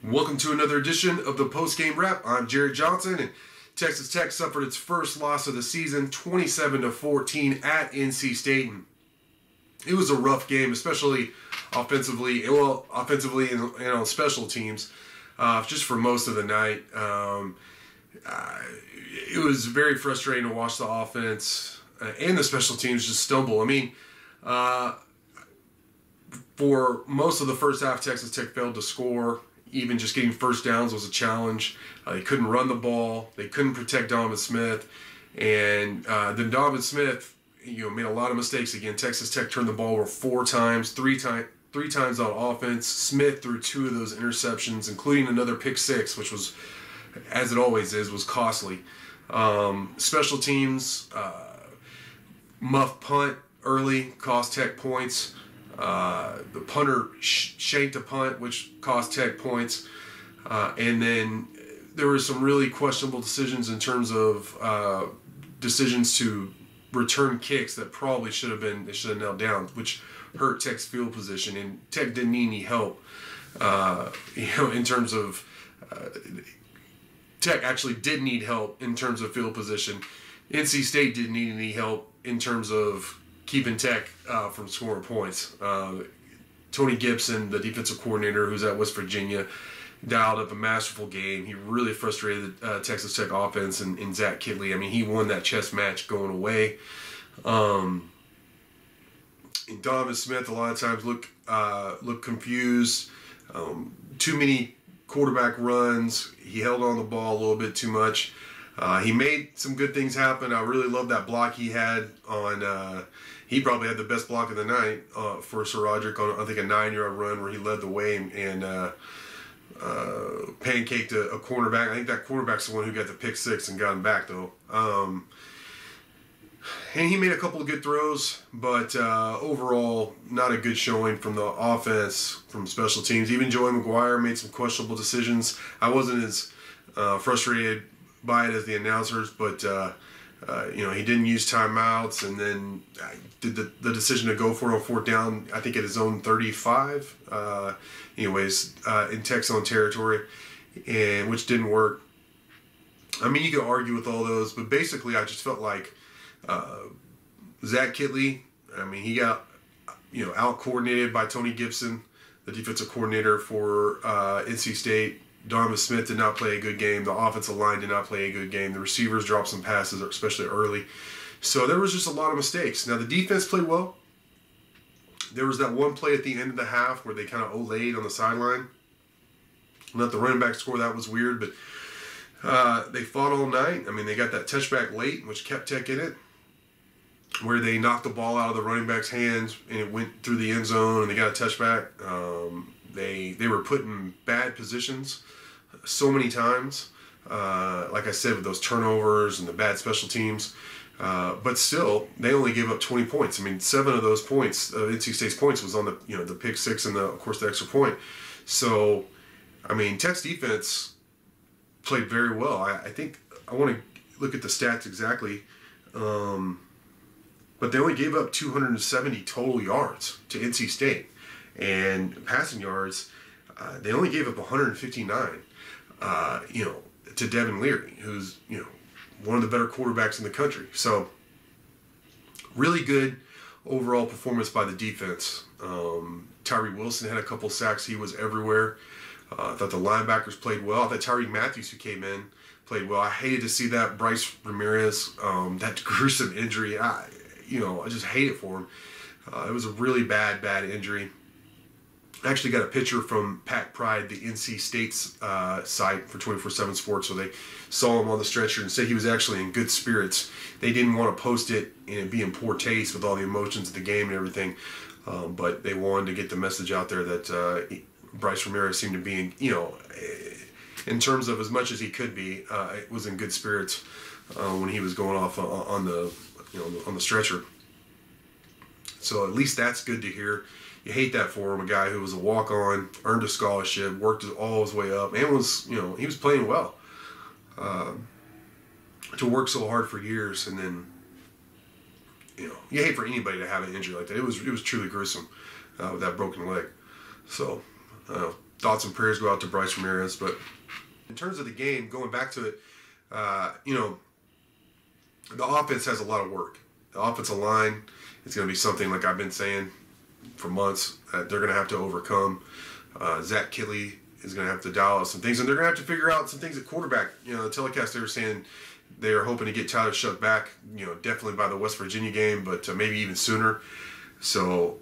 Welcome to another edition of the Postgame Wrap. I'm Jared Johnson, and Texas Tech suffered its first loss of the season, 27-14 at NC State. And it was a rough game, especially offensively. Offensively and on special teams, just for most of the night. It was very frustrating to watch the offense and the special teams just stumble. I mean, for most of the first half, Texas Tech failed to score. Even just getting first downs was a challenge. They couldn't run the ball. They couldn't protect Donovan Smith. And then Donovan Smith, made a lot of mistakes again. Texas Tech turned the ball over 4 times, three times on offense. Smith threw 2 of those interceptions, including another pick 6, which was, as it always is, was costly. Special teams, muff punt early, cost Tech points. The punter shanked a punt, which cost Tech points. And then there were some really questionable decisions in terms of decisions to return kicks that probably should have knelt down, which hurt Tech's field position. And Tech didn't need any help, in terms of Tech actually did need help in terms of field position. NC State didn't need any help in terms of keeping Tech from scoring points. Tony Gibson, the defensive coordinator who's at West Virginia, dialed up a masterful game. He really frustrated the Texas Tech offense and Zach Kittley. I mean, he won that chess match going away. And Donovan Smith a lot of times looked confused. Too many quarterback runs. He held on the ball a little bit too much. He made some good things happen. I really love that block he had on. He probably had the best block of the night for Sir Roderick on, I think, a 9-yard run where he led the way and pancaked a cornerback. I think that cornerback's the one who got the pick 6 and got him back, though. And he made a couple of good throws, but overall, not a good showing from the offense, from special teams. Even Joey McGuire made some questionable decisions. I wasn't as frustrated by it as the announcers, but he didn't use timeouts, and then did the decision to go for it on 4th down, I think at his own 35, in Tech's own territory, and which didn't work. I mean, you could argue with all those, but basically I just felt like Zach Kittley, I mean, he got out-coordinated by Tony Gibson, the defensive coordinator for NC State. Donovan Smith did not play a good game. The offensive line did not play a good game. The receivers dropped some passes, especially early. So there was just a lot of mistakes. Now, the defense played well. There was that one play at the end of the half where they kind of olayed on the sideline. Let the running back score. That was weird, but they fought all night. I mean, they got that touchback late, which kept Tech in it, where they knocked the ball out of the running back's hands and it went through the end zone and they got a touchback. They were put in bad positions so many times, like I said, with those turnovers and the bad special teams. But still, they only gave up 20 points. I mean, 7 of those points, NC State's points, was on the pick 6 and of course the extra point. So, I mean, Tech's defense played very well. I think I want to look at the stats exactly, but they only gave up 270 total yards to NC State. And passing yards, they only gave up 159, to Devin Leary, who's, one of the better quarterbacks in the country. So, really good overall performance by the defense. Tyree Wilson had a couple sacks. He was everywhere. I thought the linebackers played well. I thought Tyree Matthews, who came in, played well. I hated to see that Bryce Ramirez, that gruesome injury. I just hate it for him. It was a really bad injury. I actually got a picture from Pat Pride, the NC State's site for 24/7 Sports, so they saw him on the stretcher and said he was actually in good spirits. They didn't want to post it and be in poor taste with all the emotions of the game and everything, but they wanted to get the message out there that Bryce Ramirez seemed to be in terms of as much as he could be, was in good spirits when he was going off on the stretcher. So at least that's good to hear. You hate that for him, a guy who was a walk-on, earned a scholarship, worked all his way up, and was, he was playing well. To work so hard for years, and then, you hate for anybody to have an injury like that. It was truly gruesome with that broken leg. So, thoughts and prayers go out to Bryce Ramirez. But in terms of the game, going back to it, the offense has a lot of work. The offensive line is going to be something, like I've been saying for months, that they're going to have to overcome. Zach Kittley is going to have to dial out some things, and they're going to have to figure out some things at quarterback. The telecast, they were saying they are hoping to get Tyler Shough back, definitely by the West Virginia game, but maybe even sooner. So,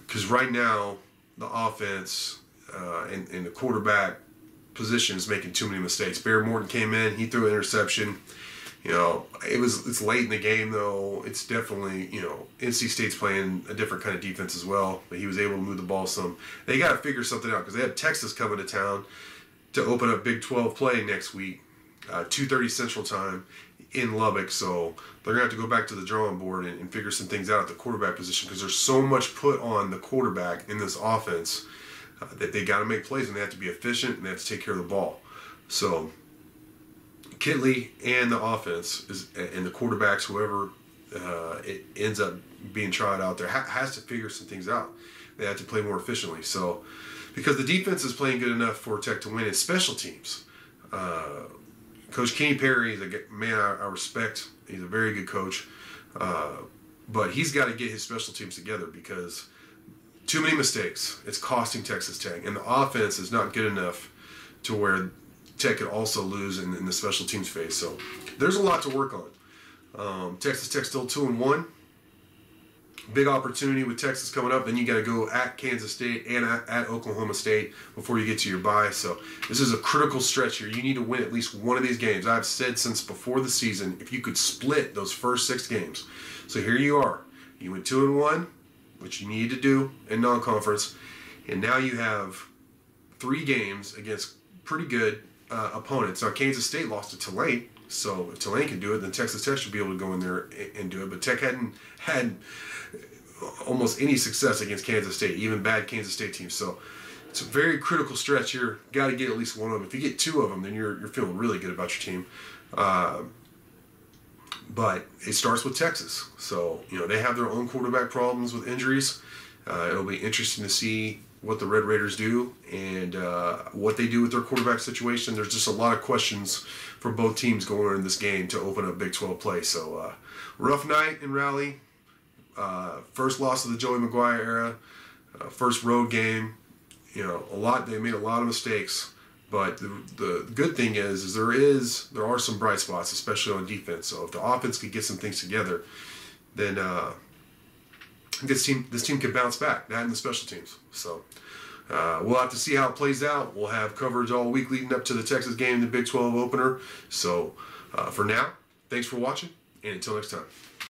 because right now, the offense and the quarterback position is making too many mistakes. Bear Morton came in, he threw an interception. It's late in the game, though. It's definitely, NC State's playing a different kind of defense as well, but he was able to move the ball some. They got to figure something out because they have Texas coming to town to open up Big 12 play next week, 2:30 Central Time in Lubbock. So they're going to have to go back to the drawing board and figure some things out at the quarterback position because there's so much put on the quarterback in this offense that they got to make plays and they have to be efficient and they have to take care of the ball. So Kittley and the offense and the quarterbacks, whoever it ends up being tried out there, has to figure some things out. They have to play more efficiently. So, because the defense is playing good enough for Tech to win, it's special teams. Coach Kenny Perry is a man I respect. He's a very good coach, but he's got to get his special teams together because too many mistakes. It's costing Texas Tech, and the offense is not good enough to where Tech could also lose in the special teams phase. So there's a lot to work on. Texas Tech still 2-1. Big opportunity with Texas coming up. Then you got to go at Kansas State and at Oklahoma State before you get to your bye. So this is a critical stretch here. You need to win at least one of these games. I've said since before the season, if you could split those first 6 games. So here you are. You went 2-1, which you need to do in non-conference. And now you have 3 games against pretty good opponents. Now, Kansas State lost to Tulane, so if Tulane can do it, then Texas Tech should be able to go in there and do it. But Tech hadn't had almost any success against Kansas State, even bad Kansas State teams. So it's a very critical stretch here. Got to get at least one of them. If you get 2 of them, then you're feeling really good about your team. But it starts with Texas. So, they have their own quarterback problems with injuries. It'll be interesting to see what the Red Raiders do and what they do with their quarterback situation. There's just a lot of questions for both teams going in this game to open up Big 12 play. So rough night in Raleigh. First loss of the Joey McGuire era. First road game. They made a lot of mistakes. But the good thing is there are some bright spots, especially on defense. So if the offense could get some things together, then this team could bounce back. That and the special teams. So we'll have to see how it plays out. We'll have coverage all week leading up to the Texas game, the Big 12 opener. So for now, thanks for watching, and until next time.